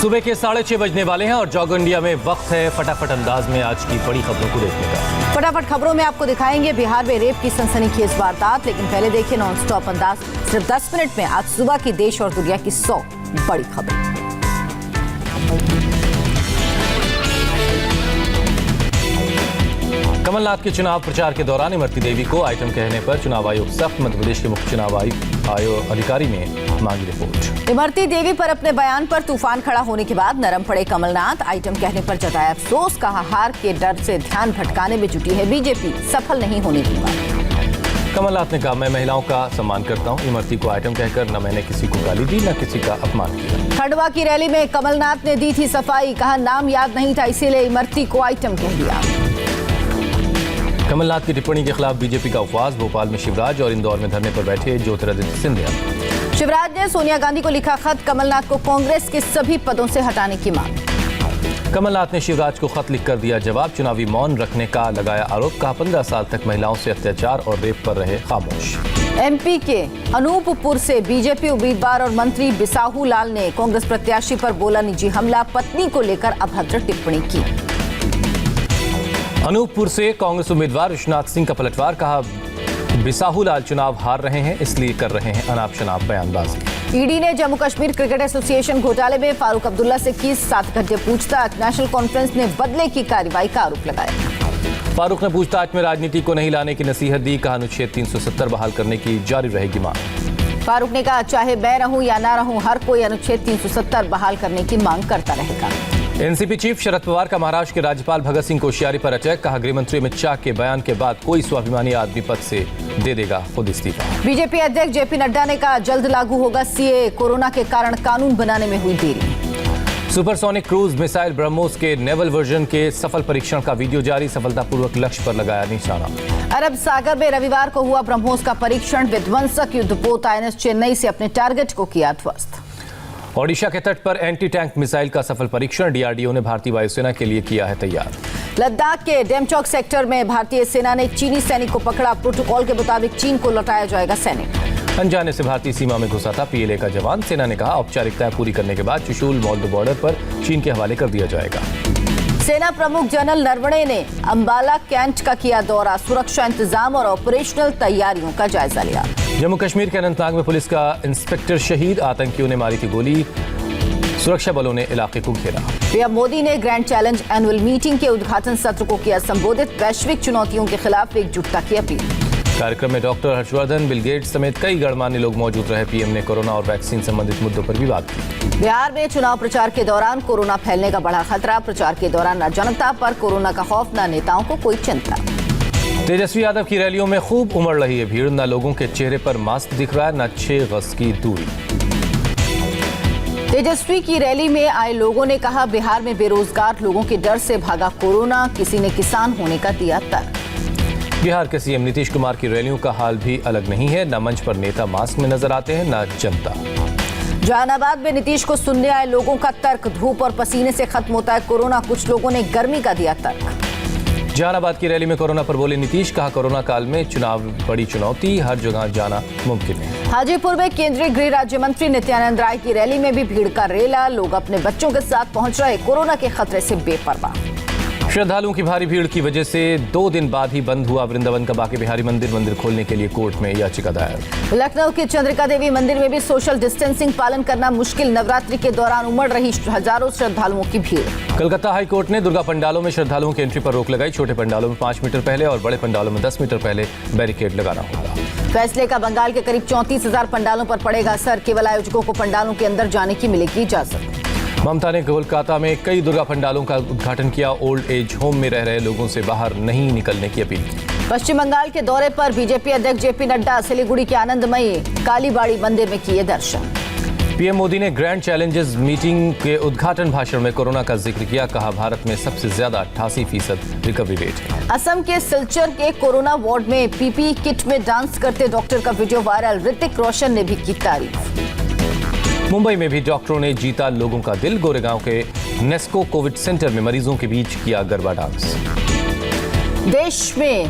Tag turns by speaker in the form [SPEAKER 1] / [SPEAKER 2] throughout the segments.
[SPEAKER 1] सुबह के 6:30 बजने वाले हैं और जॉग इंडिया में वक्त है फटाफट अंदाज में आज की बड़ी खबरों को देखने का।
[SPEAKER 2] फटाफट खबरों में आपको दिखाएंगे बिहार में रेप की सनसनीखेज वारदात, लेकिन पहले देखिए नॉन स्टॉप अंदाज। सिर्फ 10 मिनट में आज सुबह की देश और दुनिया की 100 बड़ी खबर।
[SPEAKER 1] कमलनाथ के चुनाव प्रचार के दौरान इमरती देवी को आइटम कहने पर चुनाव आयोग सख्त। मध्य प्रदेश के मुख्य चुनाव आयोग अधिकारी ने मांगी रिपोर्ट।
[SPEAKER 2] इमरती देवी पर अपने बयान पर तूफान खड़ा होने के बाद नरम पड़े कमलनाथ। आइटम कहने पर जताया अफसोस, कहा हार के डर से ध्यान भटकाने में जुटी है बीजेपी, सफल नहीं होने दूंगा।
[SPEAKER 1] कमलनाथ ने कहा, मैं महिलाओं का सम्मान करता हूं। इमरती को आइटम कहकर न मैंने किसी को गाली दी न किसी का अपमान किया।
[SPEAKER 2] खंडवा की रैली में कमलनाथ ने दी थी सफाई, कहा नाम याद नहीं था इसीलिए इमरती को आइटम कह दिया।
[SPEAKER 1] कमलनाथ की टिप्पणी के खिलाफ बीजेपी का उपवास। भोपाल में शिवराज और इंदौर में धरने पर बैठे ज्योतिरादित्य सिंधिया।
[SPEAKER 2] शिवराज ने सोनिया गांधी को लिखा खत, कमलनाथ को कांग्रेस के सभी पदों से हटाने की मांग।
[SPEAKER 1] कमलनाथ ने शिवराज को खत लिखकर दिया जवाब। चुनावी मौन रखने का लगाया आरोप, कहा 15 साल तक महिलाओं से अत्याचार और रेप पर रहे खामोश।
[SPEAKER 2] एमपी के अनूपपुर से बीजेपी उम्मीदवार और मंत्री बिसाहू लाल ने कांग्रेस प्रत्याशी पर बोला निजी हमला, पत्नी को लेकर अभद्र टिप्पणी की।
[SPEAKER 1] अनूपपुर से कांग्रेस उम्मीदवार विश्वनाथ सिंह का पलटवार, कहा बिसाहू लाल चुनाव हार रहे हैं इसलिए कर रहे हैं अनाप शनाप बयानबाजी।
[SPEAKER 2] ईडी ने जम्मू कश्मीर क्रिकेट एसोसिएशन घोटाले में फारूक अब्दुल्ला से की 7 घंटे पूछताछ। नेशनल कॉन्फ्रेंस ने बदले की कार्रवाई का आरोप लगाया।
[SPEAKER 1] फारूक ने पूछताछ में राजनीति को नहीं लाने की नसीहत दी, कहा अनुच्छेद 370 बहाल करने की जारी रहेगी मांग।
[SPEAKER 2] फारूक ने कहा चाहे मैं रहूं या ना रहूं, हर कोई अनुच्छेद 370 बहाल करने की मांग करता रहेगा।
[SPEAKER 1] एनसीपी चीफ शरद पवार का महाराष्ट्र के राज्यपाल भगत सिंह कोश्यारी पर अटैक, कहा गृहमंत्री अमित शाह के बयान के बाद कोई स्वाभिमानी आदमी पद से दे देगा खुद इस्तीफा।
[SPEAKER 2] बीजेपी अध्यक्ष जेपी नड्डा ने कहा जल्द लागू होगा सीए, कोरोना के कारण कानून बनाने में हुई देरी।
[SPEAKER 1] सुपरसोनिक क्रूज मिसाइल ब्रह्मोस के नेवल वर्जन के सफल परीक्षण का वीडियो जारी, सफलतापूर्वक लक्ष्य पर लगाया निशाना।
[SPEAKER 2] अरब सागर में रविवार को हुआ ब्रह्मोस का परीक्षण, विध्वंसक युद्धपोत आईएनएस चेन्नई से अपने टारगेट को किया ध्वस्त।
[SPEAKER 1] ओडिशा के तट पर एंटी टैंक मिसाइल का सफल परीक्षण, डीआरडीओ ने भारतीय वायुसेना के लिए किया है तैयार।
[SPEAKER 2] लद्दाख के डेमचौक सेक्टर में भारतीय सेना ने चीनी सैनिक को पकड़ा, प्रोटोकॉल के मुताबिक चीन को लौटाया जाएगा सैनिक।
[SPEAKER 1] अनजाने से भारतीय सीमा में घुसा था पीएलए का जवान, सेना ने कहा औपचारिकताएं पूरी करने के बाद चुशूल मोल्दो बॉर्डर पर चीन के हवाले कर दिया जाएगा।
[SPEAKER 2] सेना प्रमुख जनरल नरवणे ने अंबाला कैंट का किया दौरा, सुरक्षा इंतजाम और ऑपरेशनल तैयारियों का जायजा लिया।
[SPEAKER 1] जम्मू कश्मीर के अनंतनाग में पुलिस का इंस्पेक्टर शहीद, आतंकियों ने मारी थी गोली, सुरक्षा बलों ने इलाके को घेरा।
[SPEAKER 2] पीएम मोदी ने ग्रैंड चैलेंज एनुअल मीटिंग के उद्घाटन सत्र को किया संबोधित, वैश्विक चुनौतियों के खिलाफ एकजुटता की अपील।
[SPEAKER 1] कार्यक्रम में डॉक्टर हर्षवर्धन, बिल गेट्स समेत कई गणमान्य लोग मौजूद रहे। पीएम ने कोरोना और वैक्सीन संबंधित मुद्दों पर भी बात की।
[SPEAKER 2] बिहार में चुनाव प्रचार के दौरान कोरोना फैलने का बड़ा खतरा, प्रचार के दौरान न जनता पर कोरोना का खौफ, न नेताओं को कोई चिंता।
[SPEAKER 1] तेजस्वी यादव की रैलियों में खूब उमड़ रही है भीड़, न लोगों के चेहरे पर मास्क दिख रहा है न 6 गज की दूरी।
[SPEAKER 2] तेजस्वी की रैली में आए लोगों ने कहा बिहार में बेरोजगार लोगों के डर से भागा कोरोना, किसी ने किसान होने का दिया तर्क।
[SPEAKER 1] बिहार के सीएम नीतीश कुमार की रैलियों का हाल भी अलग नहीं है, न मंच पर नेता मास्क में नजर आते हैं न जनता।
[SPEAKER 2] जहानाबाद में नीतीश को सुनने आए लोगों का तर्क, धूप और पसीने से खत्म होता है कोरोना, कुछ लोगों ने गर्मी का दिया तर्क।
[SPEAKER 1] जहानाबाद की रैली में कोरोना पर बोले नीतीश, कहा कोरोना काल में चुनाव बड़ी चुनौती, हर जगह जाना मुमकिन है।
[SPEAKER 2] हाजीपुर में केंद्रीय गृह राज्य मंत्री नित्यानंद राय की रैली में भी भीड़ का रेला, लोग अपने बच्चों के साथ पहुंच रहे, कोरोना के खतरे से बेपरवाह।
[SPEAKER 1] श्रद्धालुओं की भारी भीड़ की वजह से 2 दिन बाद ही बंद हुआ वृंदावन का बांके बिहारी मंदिर, मंदिर खोलने के लिए कोर्ट में याचिका दायर।
[SPEAKER 2] लखनऊ के चंद्रिका देवी मंदिर में भी सोशल डिस्टेंसिंग पालन करना मुश्किल, नवरात्रि के दौरान उमड़ रही हजारों श्रद्धालुओं की भीड़।
[SPEAKER 1] कलकत्ता हाई कोर्ट ने दुर्गा पंडालों में श्रद्धालुओं की एंट्री पर रोक लगाई, छोटे पंडालों में 5 मीटर पहले और बड़े पंडालों में 10 मीटर पहले बैरिकेड लगाना होगा।
[SPEAKER 2] फैसले का बंगाल के करीब 34,000 पंडालों पर पड़ेगा असर, केवल आयोजकों को पंडालों के अंदर जाने की मिलेगी इजाजत।
[SPEAKER 1] ममता ने कोलकाता में कई दुर्गा पंडालों का उद्घाटन किया, ओल्ड एज होम में रह रहे लोगों से बाहर नहीं निकलने की अपील की।
[SPEAKER 2] पश्चिम बंगाल के दौरे पर बीजेपी अध्यक्ष जेपी नड्डा सिलीगुड़ी के आनंदमयी कालीबाड़ी मंदिर में किए दर्शन।
[SPEAKER 1] पीएम मोदी ने ग्रैंड चैलेंजेस मीटिंग के उद्घाटन भाषण में कोरोना का जिक्र किया, कहा भारत में सबसे ज्यादा 88% रिकवरी रेट है।
[SPEAKER 2] असम के सिलचर के कोरोना वार्ड में पीपीई किट में डांस करते डॉक्टर का वीडियो वायरल, ऋतिक रोशन ने भी की तारीफ।
[SPEAKER 1] मुंबई में भी डॉक्टरों ने जीता लोगों का दिल, गोरेगांव के नेस्को कोविड सेंटर में मरीजों के बीच किया गरबा डांस।
[SPEAKER 2] देश में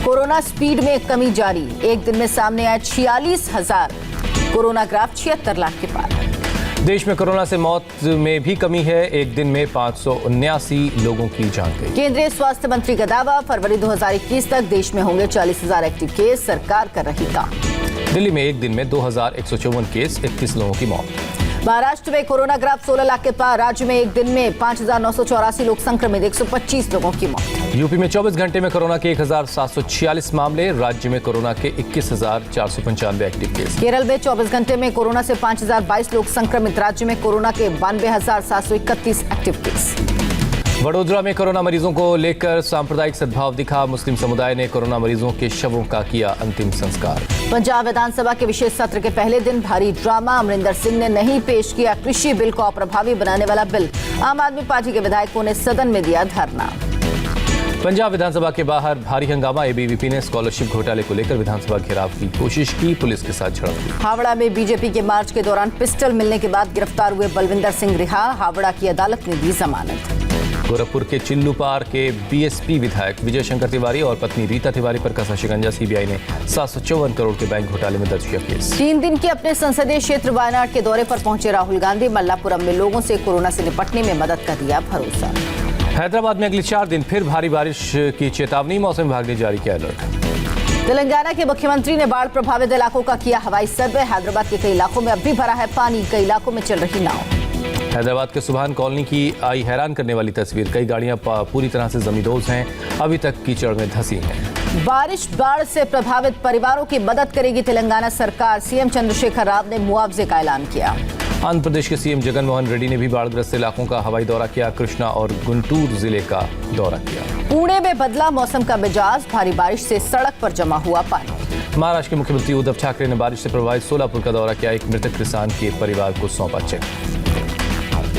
[SPEAKER 2] कोरोना स्पीड में कमी जारी, एक दिन में सामने आए 46,000 कोरोना ग्राफ 76 लाख के पार।
[SPEAKER 1] देश में कोरोना से मौत में भी कमी है। एक दिन में 579 लोगों की जान गई।
[SPEAKER 2] केंद्रीय स्वास्थ्य मंत्री का दावा, फरवरी 2021 तक देश में होंगे 40,000 एक्टिव केस, सरकार कर रही काम।
[SPEAKER 1] दिल्ली में एक दिन में 2,154 केस, 31 लोगों की मौत।
[SPEAKER 2] महाराष्ट्र में कोरोना ग्राफ 16 लाख के पार। राज्य में एक दिन में 5,984 लोग संक्रमित, 125 लोगों की मौत।
[SPEAKER 1] यूपी में 24 घंटे में कोरोना के 1,746 मामले। राज्य में कोरोना के 21,495 एक्टिव केस।
[SPEAKER 2] केरल में 24 घंटे में कोरोना से 5,022 लोग संक्रमित। राज्य में कोरोना के 92,731 एक्टिव केस।
[SPEAKER 1] वडोदरा में कोरोना मरीजों को लेकर सांप्रदायिक सद्भाव दिखा। मुस्लिम समुदाय ने कोरोना मरीजों के शवों का किया अंतिम संस्कार।
[SPEAKER 2] पंजाब विधानसभा के विशेष सत्र के पहले दिन भारी ड्रामा। अमरिंदर सिंह ने नहीं पेश किया कृषि बिल को अप्रभावी बनाने वाला बिल। आम आदमी पार्टी के विधायकों ने सदन में दिया धरना।
[SPEAKER 1] पंजाब विधानसभा के बाहर भारी हंगामा। एबीवीपी ने स्कॉलरशिप घोटाले को लेकर विधानसभा घेराव की कोशिश की, पुलिस के साथ झड़प हुई।
[SPEAKER 2] हावड़ा में बीजेपी के मार्च के दौरान पिस्टल मिलने के बाद गिरफ्तार हुए बलविंदर सिंह रिहा। हावड़ा की अदालत ने दी जमानत।
[SPEAKER 1] गोरखपुर के चिल्लूपार के बीएसपी विधायक विजय शंकर तिवारी और पत्नी रीता तिवारी पर कसा शिकंजा। सीबीआई ने 754 करोड़ के बैंक घोटाले में दर्ज किया केस।
[SPEAKER 2] 3 दिन के अपने संसदीय क्षेत्र वायनाड के दौरे पर पहुंचे राहुल गांधी। मल्लापुरम में लोगों से कोरोना से निपटने में मदद का दिया भरोसा।
[SPEAKER 1] हैदराबाद में अगले 4 दिन फिर भारी बारिश की चेतावनी। मौसम विभाग ने जारी किया अलर्ट।
[SPEAKER 2] तेलंगाना के मुख्यमंत्री ने बाढ़ प्रभावित इलाकों का किया हवाई सर्वे। हैदराबाद के कई इलाकों में अब भी भरा है पानी, कई इलाकों में चल रही नाव।
[SPEAKER 1] हैदराबाद के सुभान कॉलोनी की आई हैरान करने वाली तस्वीर। कई गाड़ियां पूरी तरह से जमींदोज हैं, अभी तक कीचड़ में धंसी हैं।
[SPEAKER 2] बारिश बाढ़ से प्रभावित परिवारों की मदद करेगी तेलंगाना सरकार। सीएम चंद्रशेखर राव ने मुआवजे का ऐलान किया।
[SPEAKER 1] आंध्र प्रदेश के सीएम जगन मोहन रेड्डी ने भी बाढ़ग्रस्त इलाकों का हवाई दौरा किया। कृष्णा और गुंटूर जिले का दौरा किया।
[SPEAKER 2] पुणे में बदला मौसम का मिजाज। भारी बारिश से सड़क पर जमा हुआ पानी।
[SPEAKER 1] महाराष्ट्र के मुख्यमंत्री उद्धव ठाकरे ने बारिश से प्रभावित सोलापुर का दौरा किया। एक मृतक किसान के परिवार को सौंपा चेक।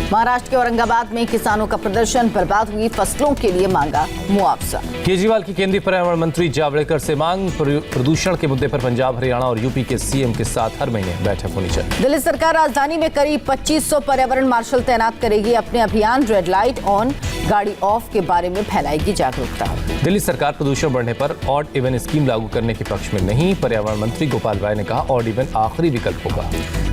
[SPEAKER 2] महाराष्ट्र के औरंगाबाद में किसानों का प्रदर्शन। बर्बाद हुई फसलों के लिए मांगा मुआवजा।
[SPEAKER 1] केजरीवाल की केंद्रीय पर्यावरण मंत्री जावड़ेकर से मांग। प्रदूषण के मुद्दे पर पंजाब, हरियाणा और यूपी के सीएम के साथ हर महीने बैठक होनी चाहिए।
[SPEAKER 2] दिल्ली सरकार राजधानी में करीब 2500 पर्यावरण मार्शल तैनात करेगी। अपने अभियान रेड लाइट ऑन, गाड़ी ऑफ के बारे में फैलाएगी जागरूकता।
[SPEAKER 1] दिल्ली सरकार प्रदूषण बढ़ने पर ऑड इवन स्कीम लागू करने के पक्ष में नहीं। पर्यावरण मंत्री गोपाल राय ने कहा ऑड इवन आखिरी विकल्प होगा।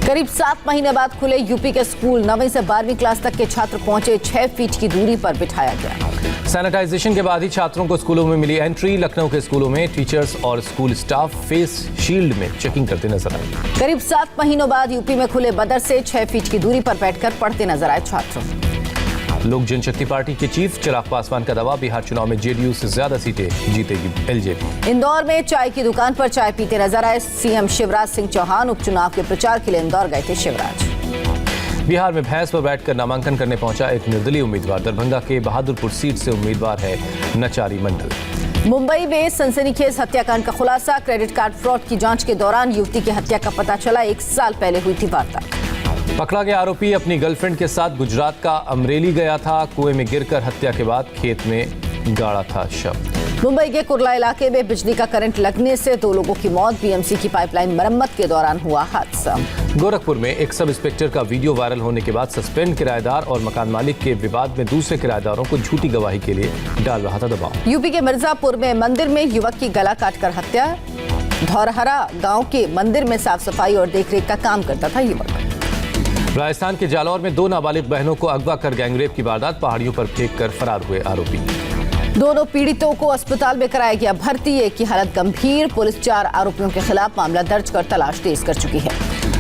[SPEAKER 1] करीब
[SPEAKER 2] 7 महीने बाद खुले यूपी के स्कूल। 9वीं से 12वीं क्लास तक के छात्र पहुंचे। 6 फीट की दूरी पर बिठाया गया।
[SPEAKER 1] सैनिटाइजेशन के बाद ही छात्रों को स्कूलों में मिली एंट्री। लखनऊ के स्कूलों में टीचर्स और स्कूल स्टाफ फेस शील्ड में चेकिंग करते नजर आए।
[SPEAKER 2] करीब 7 महीनों बाद यूपी में खुले मदरसे। 6 फीट की दूरी पर बैठकर पढ़ते नजर आए छात्र।
[SPEAKER 1] लोक जनशक्ति पार्टी के चीफ चिराग पासवान का दावा, बिहार चुनाव में जेडीयू से ज्यादा सीटें जीतेगी एलजेपी।
[SPEAKER 2] इंदौर में चाय की दुकान पर चाय पीते नजर आए सीएम शिवराज सिंह चौहान। उपचुनाव के प्रचार के लिए इंदौर गए थे शिवराज।
[SPEAKER 1] बिहार में भैंस पर बैठकर नामांकन करने पहुंचा एक निर्दलीय उम्मीदवार। दरभंगा के बहादुरपुर सीट से उम्मीदवार है नचारी मंडल।
[SPEAKER 2] मुंबई में सनसनीखेज हत्याकांड का खुलासा। क्रेडिट कार्ड फ्रॉड की जांच के दौरान युवती की हत्या का पता चला। 1 साल पहले हुई थी वारदात।
[SPEAKER 1] पकड़ा गया आरोपी अपनी गर्लफ्रेंड के साथ गुजरात का अमरेली गया था। कुएं में गिरकर हत्या के बाद खेत में गाड़ा था शव।
[SPEAKER 2] मुंबई के कुर्ला इलाके में बिजली का करंट लगने से 2 लोगों की मौत। बीएमसी की पाइपलाइन मरम्मत के दौरान हुआ हादसा।
[SPEAKER 1] गोरखपुर में एक सब इंस्पेक्टर का वीडियो वायरल होने के बाद सस्पेंड किराएदार और मकान मालिक के विवाद में दूसरे किराएदारों को झूठी गवाही के लिए डाल रहा था दबाव।
[SPEAKER 2] यूपी के मिर्जापुर में मंदिर में युवक की गला काटकर हत्या। धौरहरा गांव के मंदिर में साफ सफाई और देखरेख का काम करता था युवक।
[SPEAKER 1] राजस्थान के जालौर में 2 नाबालिग बहनों को अगवा कर गैंगरेप की वारदात। पहाड़ियों पर फेंक कर फरार हुए आरोपी।
[SPEAKER 2] दोनों पीड़ितों को अस्पताल में कराया गया भर्ती। एक की हालत गंभीर। पुलिस 4 आरोपियों के खिलाफ मामला दर्ज कर तलाश तेज कर चुकी है।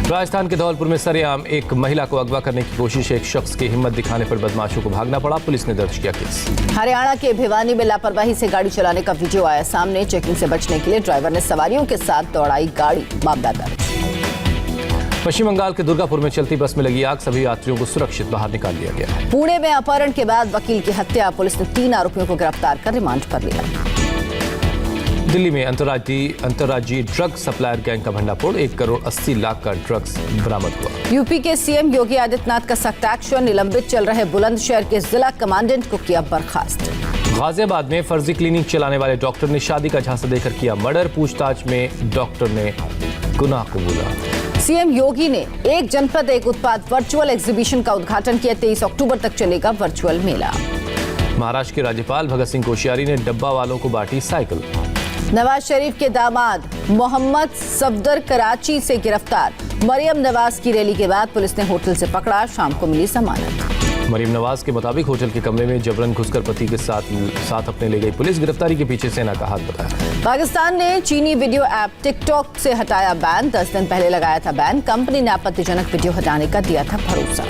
[SPEAKER 1] राजस्थान के धौलपुर में सरेआम एक महिला को अगवा करने की कोशिश। एक शख्स की हिम्मत दिखाने पर बदमाशों को भागना पड़ा। पुलिस ने दर्ज किया केस।
[SPEAKER 2] हरियाणा के भिवानी में लापरवाही से गाड़ी चलाने का वीडियो आया सामने। चेकिंग से बचने के लिए ड्राइवर ने सवारियों के साथ दौड़ाई गाड़ी। मामला दर्ज।
[SPEAKER 1] पश्चिम बंगाल के दुर्गापुर में चलती बस में लगी आग। सभी यात्रियों को सुरक्षित बाहर निकाल लिया गया।
[SPEAKER 2] पुणे में अपहरण के बाद वकील की हत्या। पुलिस ने 3 आरोपियों को गिरफ्तार कर रिमांड पर लिया।
[SPEAKER 1] दिल्ली में अंतर्राज्यीय ड्रग सप्लायर गैंग का भंडाफोड़। 1 करोड़ 80 लाख का ड्रग्स बरामद हुआ।
[SPEAKER 2] यूपी के सीएम योगी आदित्यनाथ का सख्त एक्शन। निलंबित चल रहे बुलंदशहर के जिला कमांडेंट को किया बर्खास्त।
[SPEAKER 1] गाजियाबाद में फर्जी क्लिनिक चलाने वाले डॉक्टर ने शादी का झांसा देकर किया मर्डर। पूछताछ में डॉक्टर ने गुनाह कबूला।
[SPEAKER 2] सीएम योगी ने एक जनपद एक उत्पाद वर्चुअल एग्जीबिशन का उद्घाटन किया। 23 अक्टूबर तक चलेगा वर्चुअल मेला।
[SPEAKER 1] महाराष्ट्र के राज्यपाल भगत सिंह कोश्यारी ने डब्बा वालों को बांटी साइकिल।
[SPEAKER 2] नवाज शरीफ के दामाद मोहम्मद सफदर कराची से गिरफ्तार। मरियम नवाज की रैली के बाद पुलिस ने होटल से पकड़ा, शाम को मिली जमानत।
[SPEAKER 1] मरीम नवाज के मुताबिक होटल के कमरे में जबरन घुसकर पति के साथ अपने ले गई पुलिस। गिरफ्तारी के पीछे सेना का हाथ बताया।
[SPEAKER 2] पाकिस्तान ने चीनी वीडियो ऐप टिकटॉक से हटाया बैन। 10 दिन पहले लगाया था बैन। कंपनी ने आपत्तिजनक वीडियो हटाने का दिया था भरोसा।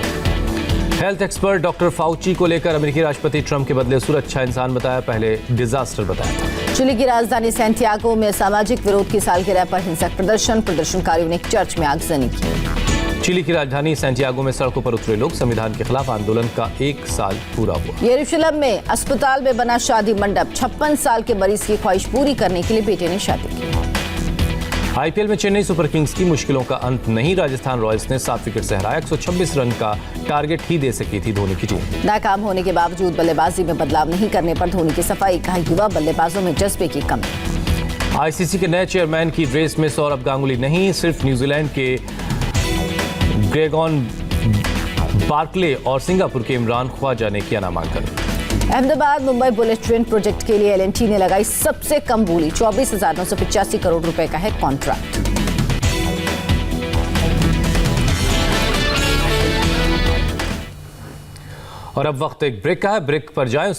[SPEAKER 1] हेल्थ एक्सपर्ट डॉक्टर फाउची को लेकर अमेरिकी राष्ट्रपति ट्रंप के बदले सूरत अच्छा इंसान बताया, पहले डिजास्टर बताया था।
[SPEAKER 2] चिली की राजधानी सैंटियागो में सामाजिक विरोध की सालगिरह पर हिंसक प्रदर्शनकारियों ने एक चर्च में आगजनी की।
[SPEAKER 1] चिली की राजधानी सैंटियागो में सड़कों पर उतरे लोग। संविधान के खिलाफ आंदोलन का 1 साल पूरा हुआ।
[SPEAKER 2] यरूशलेम में अस्पताल में बना शादी मंडप। 56 साल के मरीज की ख्वाहिश पूरी करने के लिए बेटे ने शादी की।
[SPEAKER 1] आईपीएल में चेन्नई सुपर किंग्स की मुश्किलों का अंत नहीं। राजस्थान रॉयल्स ने 7 विकेट से हराया। 126 रन का टारगेट ही दे सकी थी धोनी की टीम।
[SPEAKER 2] नाकाम होने के बावजूद बल्लेबाजी में बदलाव नहीं करने पर धोनी की सफाई। कहा, युवा बल्लेबाजों में जज्बे की कमी।
[SPEAKER 1] आईसीसी के नए चेयरमैन की रेस में सौरभ गांगुली नहीं, सिर्फ न्यूजीलैंड के ग्रेगॉन बार्कले और सिंगापुर के इमरान ख्वाजा ने किया नामांकन।
[SPEAKER 2] Ahmedabad Mumbai bullet train project के लिए एलएनटी ने लगाई सबसे कम बोली। 24,985 करोड़ रुपए का है कॉन्ट्रैक्ट। और अब वक्त एक ब्रेक का है। ब्रेक पर जाएं उससे